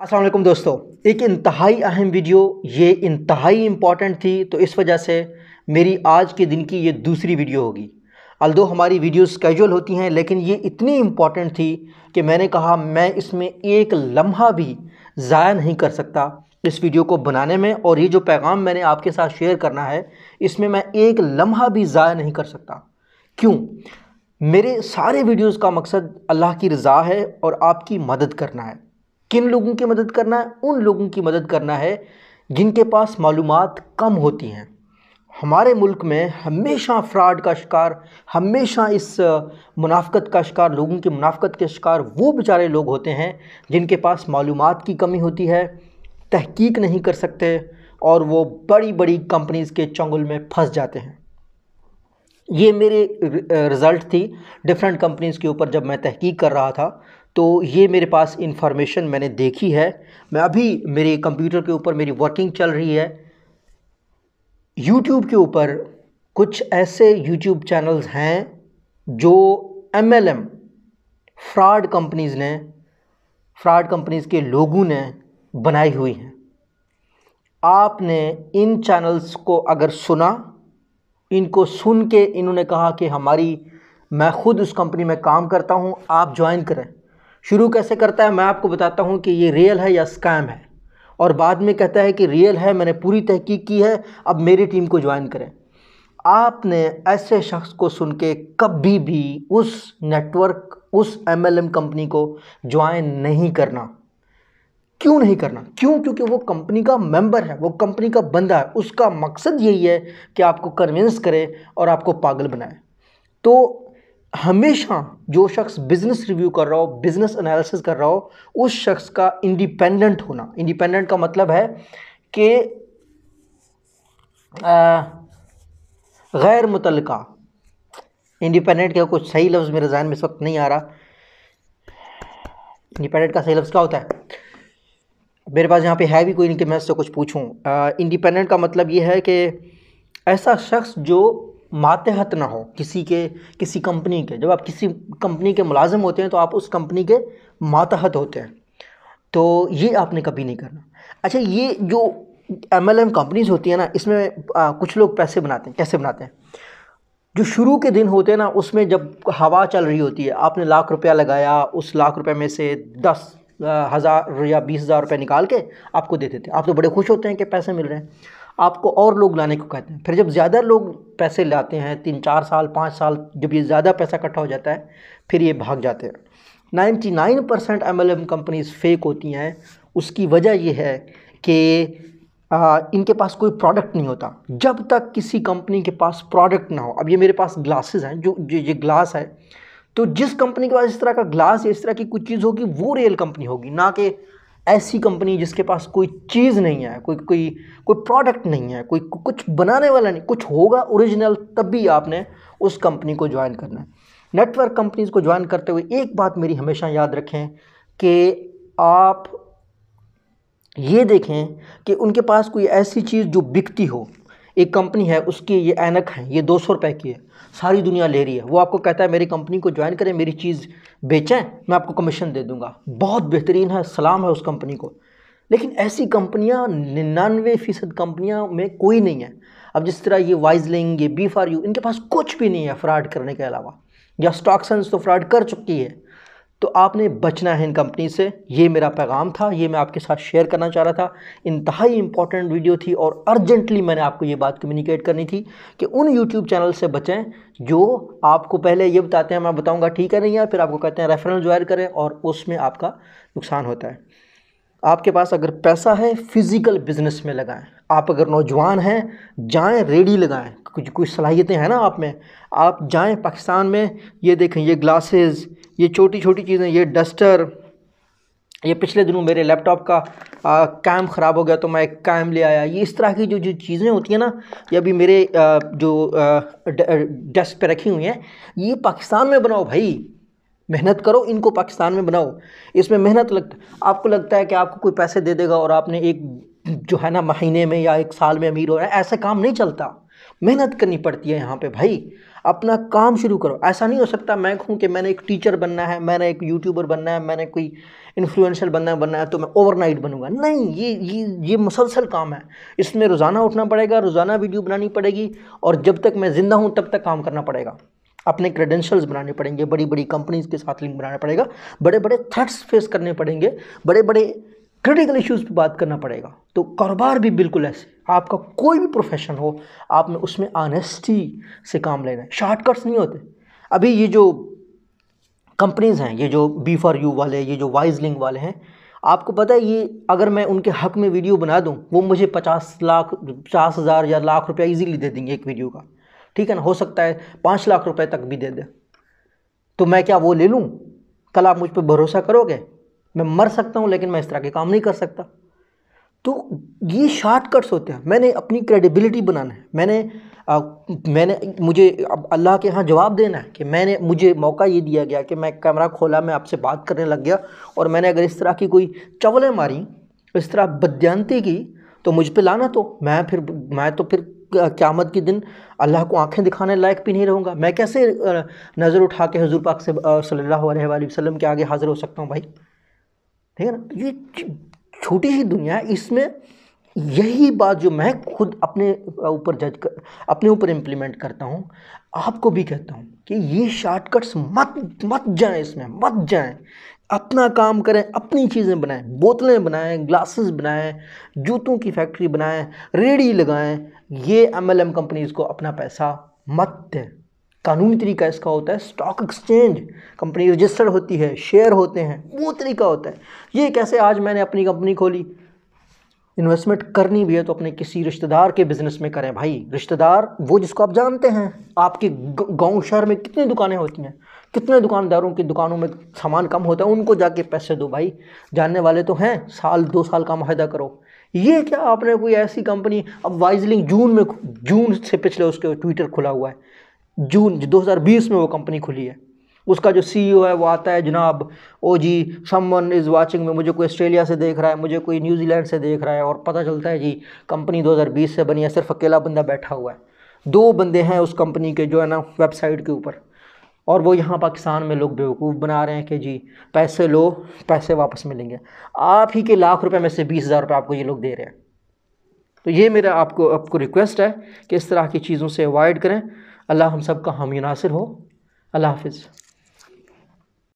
अस्सलाम वालेकुम दोस्तों, एक इंतहाई अहम वीडियो, ये इंतहाई इम्पॉर्टेंट थी, तो इस वजह से मेरी आज के दिन की ये दूसरी वीडियो होगी। अल्दो हमारी वीडियोस कैजुअल होती हैं, लेकिन ये इतनी इम्पॉर्टेंट थी कि मैंने कहा मैं इसमें एक लम्हा भी ज़ाया नहीं कर सकता इस वीडियो को बनाने में। और ये जो पैगाम मैंने आपके साथ शेयर करना है, इसमें मैं एक लम्हा भी ज़ाया नहीं कर सकता। क्यों? मेरे सारे वीडियोज़ का मकसद अल्लाह की रज़ा है और आपकी मदद करना है। किन लोगों की मदद करना है? उन लोगों की मदद करना है जिनके पास मालूमात कम होती हैं। हमारे मुल्क में हमेशा फ्रॉड का शिकार, हमेशा इस मुनाफ़क़त का शिकार, लोगों की मुनाफ़क़त के शिकार वो बेचारे लोग होते हैं जिनके पास मालूमात की कमी होती है, तहकीक नहीं कर सकते और वो बड़ी बड़ी कंपनीज़ के चंगुल में फंस जाते हैं। ये मेरे रिज़ल्ट थी डिफरेंट कंपनीज़ के ऊपर जब मैं तहकीक कर रहा था, तो ये मेरे पास इंफॉर्मेशन मैंने देखी है। मैं अभी मेरे कंप्यूटर के ऊपर मेरी वर्किंग चल रही है। यूट्यूब के ऊपर कुछ ऐसे यूट्यूब चैनल्स हैं जो MLM फ्रॉड कंपनीज़ के लोगों ने बनाई हुई हैं। आपने इन चैनल्स को अगर सुना, इनको सुन के इन्होंने कहा कि मैं ख़ुद उस कंपनी में काम करता हूं, आप ज्वाइन करें। शुरू कैसे करता है मैं आपको बताता हूं कि ये रियल है या स्कैम है, और बाद में कहता है कि रियल है, मैंने पूरी तहकीक की है, अब मेरी टीम को ज्वाइन करें। आपने ऐसे शख्स को सुन के कभी भी उस नेटवर्क, उस MLM कंपनी को ज्वाइन नहीं करना। क्यों नहीं करना? क्योंकि वो कंपनी का मेंबर है, वो कंपनी का बंदा है। उसका मकसद यही है कि आपको कन्विंस करे और आपको पागल बनाए। तो हमेशा जो शख्स बिज़नेस रिव्यू कर रहा हो, बिज़नेस एनालिसिस कर रहा हो, उस शख्स का इंडिपेंडेंट होना। इंडिपेंडेंट का मतलब है कि गैर मुतल्लिका। इंडिपेंडेंट का कुछ सही लफ्ज़ मेरे ज़हन में इस वक्त नहीं आ रहा। इंडिपेंडेंट का सही लफ्ज़ क्या होता है? मेरे पास यहाँ पे है भी कोई नहीं कि मैं इससे कुछ पूछूं। इंडिपेंडेंट का मतलब ये है कि ऐसा शख्स जो मातहत ना हो किसी कंपनी के। जब आप किसी कंपनी के मुलाजिम होते हैं तो आप उस कंपनी के मातहत होते हैं, तो ये आपने कभी नहीं करना। अच्छा, ये जो MLM कंपनीज होती है ना, इसमें कुछ लोग पैसे बनाते हैं। कैसे बनाते हैं? जो शुरू के दिन होते हैं ना, उसमें जब हवा चल रही होती है, आपने लाख रुपया लगाया, उस लाख रुपये में से 10,000 या 20,000 रुपये निकाल के आपको दे देते हैं। आप तो बड़े खुश होते हैं कि पैसे मिल रहे हैं। आपको और लोग लाने को कहते हैं। फिर जब ज़्यादा लोग पैसे लाते हैं, 3-4 साल 5 साल, जब ये ज़्यादा पैसा इकट्ठा हो जाता है, फिर ये भाग जाते हैं। 99% MLM कंपनीज फेक होती हैं। उसकी वजह यह है कि इनके पास कोई प्रोडक्ट नहीं होता। जब तक किसी कंपनी के पास प्रोडक्ट ना हो, अब ये मेरे पास ग्लासेस हैं, जो ये ग्लास है, तो जिस कंपनी के पास इस तरह का ग्लास या इस तरह की कुछ चीज़ होगी, वो रियल कंपनी होगी, ना कि ऐसी कंपनी जिसके पास कोई चीज़ नहीं है, कोई प्रोडक्ट नहीं है, कोई कुछ बनाने वाला नहीं। कुछ होगा ओरिजिनल, तब भी आपने उस कंपनी को ज्वाइन करना है। नेटवर्क कंपनीज़ को ज्वाइन करते हुए एक बात मेरी हमेशा याद रखें कि आप ये देखें कि उनके पास कोई ऐसी चीज़ जो बिकती हो। एक कंपनी है, उसकी ये ऐनक है, ये 200 रुपये की है, सारी दुनिया ले रही है। वो आपको कहता है मेरी कंपनी को ज्वाइन करें, मेरी चीज़ बेचें, मैं आपको कमीशन दे दूंगा। बहुत बेहतरीन है, सलाम है उस कंपनी को। लेकिन ऐसी कंपनियां 99% कंपनियां में कोई नहीं है। अब जिस तरह ये वाइजलिंग, ये B4U, इनके पास कुछ भी नहीं है फ्रॉड करने के अलावा, या स्टॉकसेंस तो फ्रॉड कर चुकी है। तो आपने बचना है इन कंपनी से। ये मेरा पैगाम था, ये मैं आपके साथ शेयर करना चाह रहा था। इंतहाई इंपॉर्टेंट वीडियो थी और अर्जेंटली मैंने आपको ये बात कम्युनिकेट करनी थी कि उन यूट्यूब चैनल से बचें जो आपको पहले ये बताते हैं मैं बताऊंगा ठीक है नहीं है, फिर आपको कहते हैं रेफरल ज्वाइन करें, और उसमें आपका नुकसान होता है। आपके पास अगर पैसा है, फिज़िकल बिजनेस में लगाएं। आप अगर नौजवान हैं, जाएं, रेडी लगाएं। कुछ सलाहियतें हैं ना आप में, आप जाएं पाकिस्तान में। ये देखें, ये ग्लासेस, ये छोटी छोटी चीज़ें, ये डस्टर। ये पिछले दिनों मेरे लैपटॉप का कैम ख़राब हो गया तो मैं एक कैम ले आया। ये इस तरह की जो चीज़ें होती हैं ना, ये अभी मेरे डेस्क पे रखी हुई हैं। ये पाकिस्तान में बनाओ भाई, मेहनत करो, इनको पाकिस्तान में बनाओ। इसमें मेहनत आपको लगता है कि आपको कोई पैसे दे देगा और आपने एक जो है ना महीने में या एक साल में अमीर हो रहा है। ऐसे काम नहीं चलता। मेहनत करनी पड़ती है यहाँ पे भाई। अपना काम शुरू करो। ऐसा नहीं हो सकता मैं कहूँ कि मैंने एक टीचर बनना है, मैंने एक यूट्यूबर बनना है, मैंने कोई इन्फ्लुएंसर बनना है तो मैं ओवरनाइट बनूंगा। नहीं, ये मुसलसल काम है। इसमें रोज़ाना उठना पड़ेगा, रोज़ाना वीडियो बनानी पड़ेगी, और जब तक मैं ज़िंदा हूँ तब तक काम करना पड़ेगा। अपने क्रेडेंशियल्स बनाने पड़ेंगे, बड़ी बड़ी कंपनीज़ के साथ लिंक बनाना पड़ेगा, बड़े बड़े थ्रेट्स फेस करने पड़ेंगे, बड़े बड़े क्रिटिकल इश्यूज़ पे बात करना पड़ेगा। तो कारोबार भी बिल्कुल ऐसे, आपका कोई भी प्रोफेशन हो, आप में उसमें ऑनेस्टी से काम लेना है, शॉर्टकट्स नहीं होते। अभी ये जो कंपनीज़ हैं, ये जो B4U वाले, ये जो वाइज लिंक वाले हैं, आपको पता है ये अगर मैं उनके हक में वीडियो बना दूं, वो मुझे 50,000 या लाख रुपया इजीली दे देंगे एक वीडियो का, ठीक है ना। हो सकता है 5 लाख रुपए तक भी दे दे, तो मैं क्या वो ले लूँ? कल आप मुझ पर भरोसा करोगे? मैं मर सकता हूँ लेकिन मैं इस तरह के काम नहीं कर सकता। तो ये शॉर्टकट्स होते हैं। मैंने अपनी क्रेडिबिलिटी बनाना है, मुझे अब अल्लाह के यहाँ जवाब देना है कि मुझे मौका ये दिया गया कि मैं कैमरा खोला, मैं आपसे बात करने लग गया, और मैंने अगर इस तरह की कोई चवलें मारी, इस तरह बदयांती की, तो मुझ पे लाना, तो मैं तो फिर क़यामत के दिन अल्लाह को आंखें दिखाने लायक भी नहीं रहूँगा। मैं कैसे नज़र उठा के हुज़ूर पाक से सल्लल्लाहु अलैहि वसल्लम के आगे हाज़िर हो सकता हूँ भाई, ठीक है ना। तो ये छोटी सी दुनिया है, इसमें यही बात जो मैं खुद अपने ऊपर इम्प्लीमेंट करता हूँ, आपको भी कहता हूँ कि ये शॉर्टकट्स मत जाएं, इसमें मत जाएं। अपना काम करें, अपनी चीज़ें बनाएं, बोतलें बनाएं, ग्लासेस बनाएं, जूतों की फैक्ट्री बनाएं, रेडी लगाएं। ये MLM कंपनीज़ को अपना पैसा मत दें। कानूनी तरीका इसका होता है स्टॉक एक्सचेंज, कंपनी रजिस्टर्ड होती है, शेयर होते हैं, वो तरीका होता है। ये कैसे आज मैंने अपनी कंपनी खोली, इन्वेस्टमेंट करनी भी है तो अपने किसी रिश्तेदार के बिज़नेस में करें भाई। रिश्तेदार वो जिसको आप जानते हैं। आपके गांव शहर में कितनी दुकानें होती हैं, कितने दुकानदारों की दुकानों में सामान कम होता है, उनको जाके पैसे दो भाई, जानने वाले तो हैं। साल 2 साल का माहिदा करो। ये क्या आपने कोई ऐसी कंपनी, अब वाइजलिंक जून से पिछले उसके ट्विटर खुला हुआ है, जून 2020 में वो कंपनी खुली है। उसका जो CEO है वो आता है, जनाब ओ जी समवन इज़ वाचिंग में, मुझे कोई ऑस्ट्रेलिया से देख रहा है, मुझे कोई न्यूजीलैंड से देख रहा है, और पता चलता है जी कंपनी 2020 से बनी है, सिर्फ अकेला बंदा बैठा हुआ है। 2 बंदे हैं उस कंपनी के जो है ना वेबसाइट के ऊपर, और वो यहाँ पाकिस्तान में लोग बेवकूफ़ बना रहे हैं कि जी पैसे लो, पैसे वापस मिलेंगे। आप ही के लाख रुपए में से 20,000 रुपये आपको ये लोग दे रहे हैं। तो ये मेरा आपको रिक्वेस्ट है कि इस तरह की चीज़ों से अवॉइड करें। अल्लाह हम सब का हामी नासिर हो। अल्लाह हाफिज़।